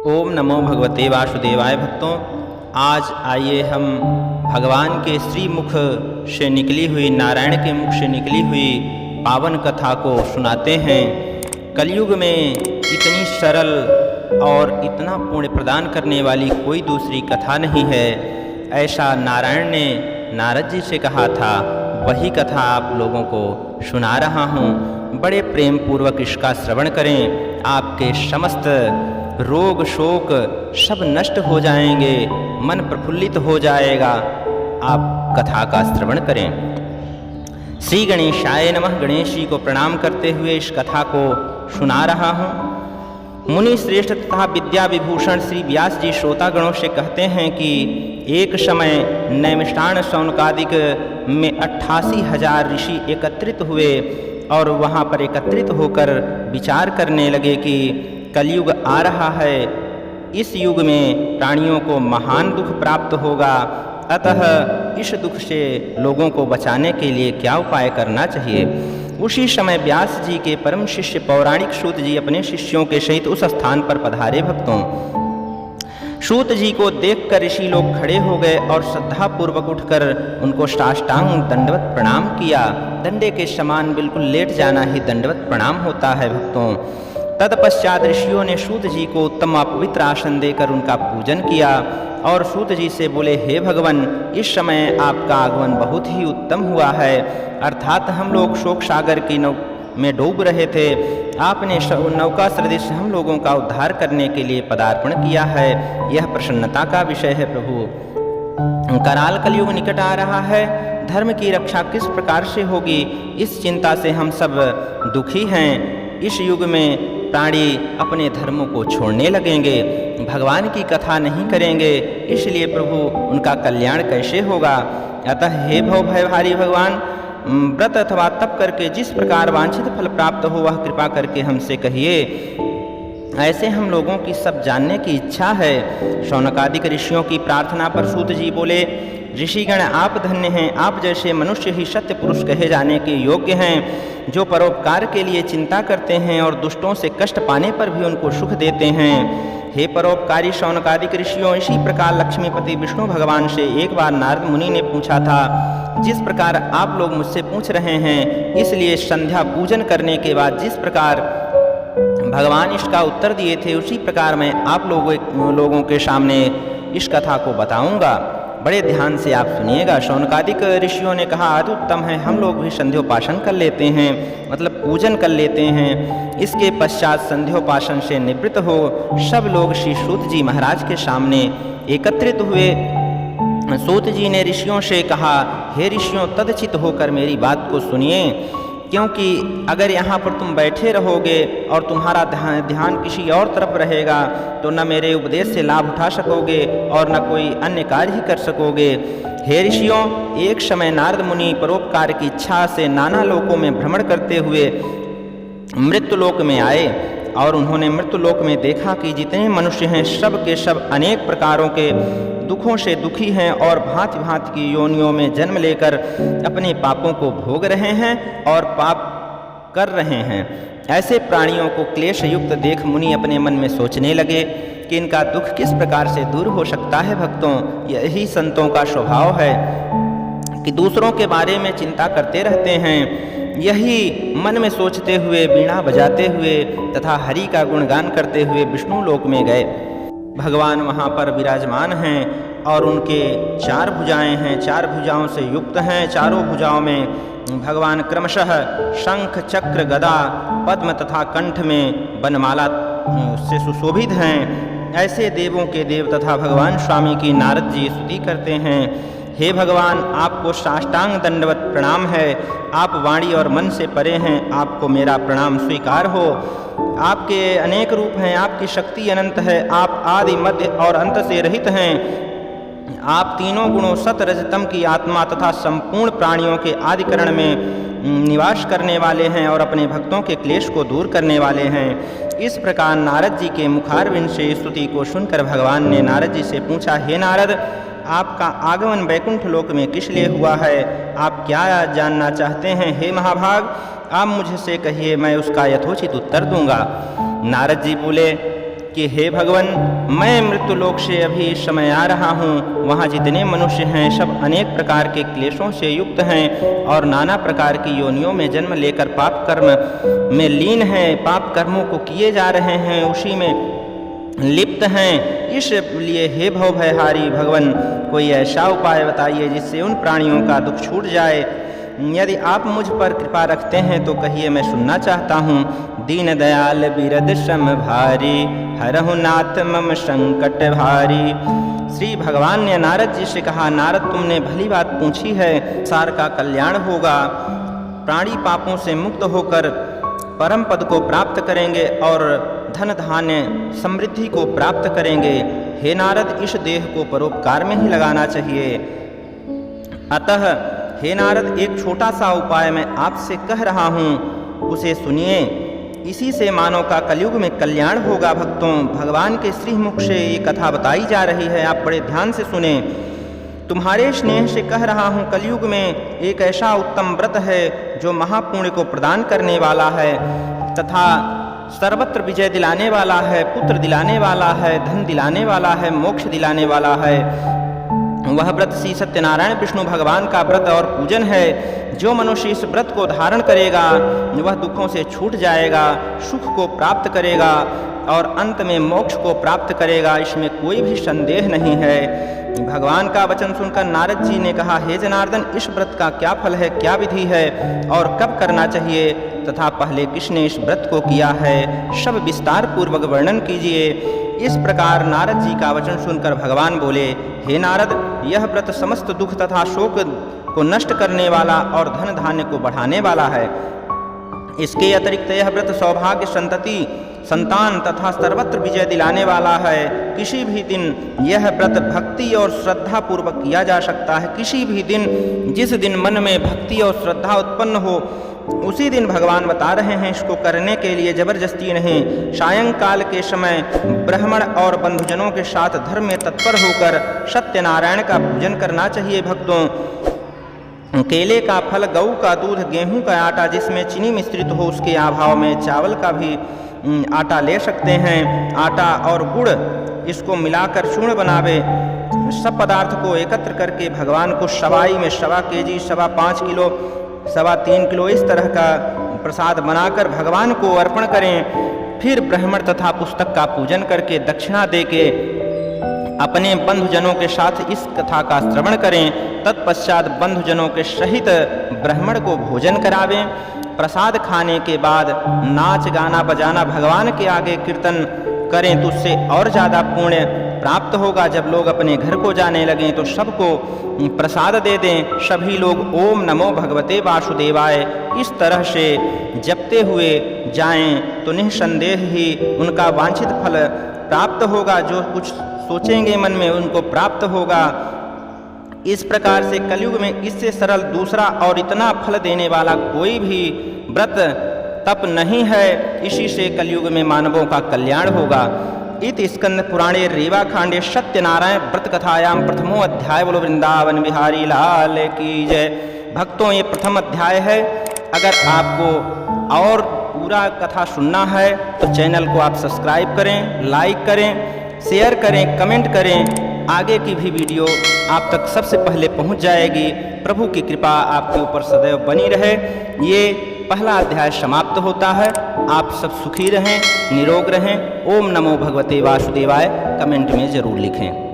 ओम नमो भगवते वासुदेवाय। भक्तों, आज आइए हम भगवान के श्री मुख से निकली हुई, नारायण के मुख से निकली हुई पावन कथा को सुनाते हैं। कलयुग में इतनी सरल और इतना पुण्य प्रदान करने वाली कोई दूसरी कथा नहीं है। ऐसा नारायण ने नारद जी से कहा था, वही कथा आप लोगों को सुना रहा हूँ। बड़े प्रेम पूर्वक इसका श्रवण करें, आपके समस्त रोग शोक सब नष्ट हो जाएंगे, मन प्रफुल्लित हो जाएगा। आप कथा का श्रवण करें। श्री गणेशाय नमः। गणेश जी को प्रणाम करते हुए इस कथा को सुना रहा हूँ। मुनि श्रेष्ठ तथा विद्या विभूषण श्री व्यास जी श्रोतागणों से कहते हैं कि एक समय नैमिषारण्य शौनकादिक में 88,000 ऋषि एकत्रित हुए और वहाँ पर एकत्रित होकर विचार करने लगे कि कलयुग आ रहा है, इस युग में प्राणियों को महान दुख प्राप्त होगा, अतः इस दुख से लोगों को बचाने के लिए क्या उपाय करना चाहिए। उसी समय व्यास जी के परम शिष्य पौराणिक सूत जी अपने शिष्यों के सहित उस स्थान पर पधारे। भक्तों, सूत जी को देखकर ऋषि लोग खड़े हो गए और श्रद्धापूर्वक उठकर उनको साष्टांग दंडवत प्रणाम किया। दंडे के समान बिल्कुल लेट जाना ही दंडवत प्रणाम होता है। भक्तों, तत्पश्चात ऋषियों ने सूत जी को उत्तम पवित्र आसन देकर उनका पूजन किया और सूत जी से बोले, हे भगवान, इस समय आपका आगमन बहुत ही उत्तम हुआ है। अर्थात हम लोग शोक सागर की में डूब रहे थे, आपने नौका सदृश हम लोगों का उद्धार करने के लिए पदार्पण किया है। यह प्रसन्नता का विषय है। प्रभु, कराल कलयुग निकट आ रहा है, धर्म की रक्षा किस प्रकार से होगी, इस चिंता से हम सब दुखी हैं। इस युग में प्राणी अपने धर्मों को छोड़ने लगेंगे, भगवान की कथा नहीं करेंगे, इसलिए प्रभु उनका कल्याण कैसे होगा। अतः हे भवभयहारी भगवान, व्रत अथवा तप करके जिस प्रकार वांछित फल प्राप्त हो वह कृपा करके हमसे कहिए। ऐसे हम लोगों की सब जानने की इच्छा है। शौनकादिक ऋषियों की प्रार्थना पर सूत जी बोले, ऋषिगण आप धन्य हैं, आप जैसे मनुष्य ही सत्य पुरुष कहे जाने के योग्य हैं, जो परोपकार के लिए चिंता करते हैं और दुष्टों से कष्ट पाने पर भी उनको सुख देते हैं। हे परोपकारी शौनकादिक ऋषियों, इसी प्रकार लक्ष्मीपति विष्णु भगवान से एक बार नारद मुनि ने पूछा था, जिस प्रकार आप लोग मुझसे पूछ रहे हैं, इसलिए संध्या पूजन करने के बाद जिस प्रकार भगवान इसका उत्तर दिए थे, उसी प्रकार मैं आप लोगों के सामने इस कथा को बताऊंगा। बड़े ध्यान से आप सुनिएगा। शौनकादिक ऋषियों ने कहा, अति उत्तम है, हम लोग भी संध्योपासन कर लेते हैं, मतलब पूजन कर लेते हैं। इसके पश्चात संध्योपासन से निवृत्त हो सब लोग श्री सूत जी महाराज के सामने एकत्रित हुए। सूत जी ने ऋषियों से कहा, हे ऋषियों, तदचित होकर मेरी बात को सुनिए, क्योंकि अगर यहाँ पर तुम बैठे रहोगे और तुम्हारा ध्यान किसी और तरफ रहेगा तो न मेरे उपदेश से लाभ उठा सकोगे और न कोई अन्य कार्य ही कर सकोगे। हे ऋषियों, एक समय नारद मुनि परोपकार की इच्छा से नाना लोकों में भ्रमण करते हुए मृत्युलोक में आए और उन्होंने मृत्युलोक में देखा कि जितने मनुष्य हैं सब के सब अनेक प्रकारों के दुखों से दुखी हैं और भांति भांति की योनियों में जन्म लेकर अपने पापों को भोग रहे हैं और पाप कर रहे हैं। ऐसे प्राणियों को क्लेश युक्त देख मुनि अपने मन में सोचने लगे कि इनका दुख किस प्रकार से दूर हो सकता है। भक्तों, यही संतों का स्वभाव है कि दूसरों के बारे में चिंता करते रहते हैं। यही मन में सोचते हुए वीणा बजाते हुए तथा हरि का गुणगान करते हुए विष्णु लोक में गए। भगवान वहाँ पर विराजमान हैं और उनके 4 भुजाएं हैं, 4 भुजाओं से युक्त हैं। चारों भुजाओं में भगवान क्रमशः शंख चक्र गदा पद्म तथा कंठ में बनमाला से सुशोभित हैं। ऐसे देवों के देव तथा भगवान स्वामी की नारद जी स्तुति करते हैं। हे भगवान, आपको साष्टांग दंडवत प्रणाम है, आप वाणी और मन से परे हैं, आपको मेरा प्रणाम स्वीकार हो। आपके अनेक रूप हैं, आपकी शक्ति अनंत है, आप आदि मध्य और अंत से रहित हैं। आप तीनों गुणों सत रजतम की आत्मा तथा संपूर्ण प्राणियों के आदिकरण में निवास करने वाले हैं और अपने भक्तों के क्लेश को दूर करने वाले हैं। इस प्रकार नारद जी के मुखारविंद से स्तुति को सुनकर भगवान ने नारद जी से पूछा, हे नारद, आपका आगमन वैकुंठ लोक में किस लिए हुआ है, आप क्या जानना चाहते हैं। हे महाभाग, आप मुझसे कहिए, मैं उसका यथोचित उत्तर दूंगा। नारद जी बोले, कि हे भगवन, मैं मृत्युलोक से अभी इस समय आ रहा हूँ। वहाँ जितने मनुष्य हैं सब अनेक प्रकार के क्लेशों से युक्त हैं और नाना प्रकार की योनियों में जन्म लेकर पाप कर्म में लीन हैं, पाप कर्मों को किए जा रहे हैं, उसी में लिप्त हैं। इसलिए हे भवभयहारी भगवन, कोई ऐसा उपाय बताइए जिससे उन प्राणियों का दुख छूट जाए। यदि आप मुझ पर कृपा रखते हैं तो कहिए, मैं सुनना चाहता हूँ। दीन दयाल बिरद सम भारी, हरहु नाथ मम संकट भारी। श्री भगवान ने नारद जी से कहा, नारद तुमने भली बात पूछी है। सार का कल्याण होगा, प्राणी पापों से मुक्त होकर परम पद को प्राप्त करेंगे और धन धान्य समृद्धि को प्राप्त करेंगे। हे नारद, इस देह को परोपकार में ही लगाना चाहिए। अतः हे नारद, एक छोटा सा उपाय मैं आपसे कह रहा हूँ, उसे सुनिए। इसी से मानव का कलयुग में कल्याण होगा। भक्तों, भगवान के श्रीमुख से ये कथा बताई जा रही है, आप बड़े ध्यान से सुने। तुम्हारे स्नेह से कह रहा हूँ, कलयुग में एक ऐसा उत्तम व्रत है जो महापुण्य को प्रदान करने वाला है तथा सर्वत्र विजय दिलाने वाला है, पुत्र दिलाने वाला है, धन दिलाने वाला है, मोक्ष दिलाने वाला है। वह व्रत श्री सत्यनारायण विष्णु भगवान का व्रत और पूजन है। जो मनुष्य इस व्रत को धारण करेगा वह दुखों से छूट जाएगा, सुख को प्राप्त करेगा और अंत में मोक्ष को प्राप्त करेगा, इसमें कोई भी संदेह नहीं है। भगवान का वचन सुनकर नारद जी ने कहा, हे जनार्दन, इस व्रत का क्या फल है, क्या विधि है और कब करना चाहिए तथा पहले किसने इस व्रत को किया है, सब विस्तार पूर्वक वर्णन कीजिए। इस प्रकार नारद जी का वचन सुनकर भगवान बोले, हे नारद, यह व्रत समस्त दुख तथा शोक को नष्ट करने वाला और धन धान्य को बढ़ाने वाला है। इसके अतिरिक्त यह व्रत सौभाग्य, संतति, संतान तथा सर्वत्र विजय दिलाने वाला है। किसी भी दिन यह व्रत भक्ति और श्रद्धा पूर्वक किया जा सकता है। किसी भी दिन, जिस दिन मन में भक्ति और श्रद्धा उत्पन्न हो उसी दिन भगवान बता रहे हैं, इसको करने के लिए जबरदस्ती नहीं। सायंकाल के समय ब्राह्मण और बंधुजनों के साथ धर्म में तत्पर होकर सत्यनारायण का पूजन करना चाहिए। भक्तों, केले का फल, गऊ का दूध, गेहूं का आटा जिसमें चीनी मिश्रित हो, उसके अभाव में चावल का भी आटा ले सकते हैं। आटा और गुड़ इसको मिलाकर चूर्ण बनावे। सब पदार्थ को एकत्र करके भगवान को सवाई में 1.25 केजी, 5.25 किलो, 3.25 किलो इस तरह का प्रसाद बनाकर भगवान को अर्पण करें। फिर ब्राह्मण तथा पुस्तक का पूजन करके दक्षिणा देके अपने बंधुजनों के साथ इस कथा का श्रवण करें। तत्पश्चात बंधुजनों के सहित ब्राह्मण को भोजन करावें। प्रसाद खाने के बाद नाच गाना बजाना, भगवान के आगे कीर्तन करें तो उससे और ज़्यादा पुण्य प्राप्त होगा। जब लोग अपने घर को जाने लगें तो सबको प्रसाद दे दें। सभी लोग ओम नमो भगवते वासुदेवाय इस तरह से जपते हुए जाएं तो निःसंदेह ही उनका वांछित फल प्राप्त होगा। जो कुछ सोचेंगे मन में उनको प्राप्त होगा। इस प्रकार से कलयुग में इससे सरल दूसरा और इतना फल देने वाला कोई भी व्रत तप नहीं है। इसी से कलयुग में मानवों का कल्याण होगा। इति स्कंद पुराणे रेवाखांडे सत्यनारायण व्रत कथायां प्रथमो अध्याय। बोलो वृंदावन बिहारी लाल की जय। भक्तों, ये प्रथम अध्याय है। अगर आपको और पूरा कथा सुनना है तो चैनल को आप सब्सक्राइब करें, लाइक करें, शेयर करें, कमेंट करें। आगे की भी वीडियो आप तक सबसे पहले पहुंच जाएगी। प्रभु की कृपा आपके ऊपर सदैव बनी रहे। ये पहला अध्याय समाप्त होता है। आप सब सुखी रहें, निरोग रहें। ओम नमो भगवते वासुदेवाय कमेंट में जरूर लिखें।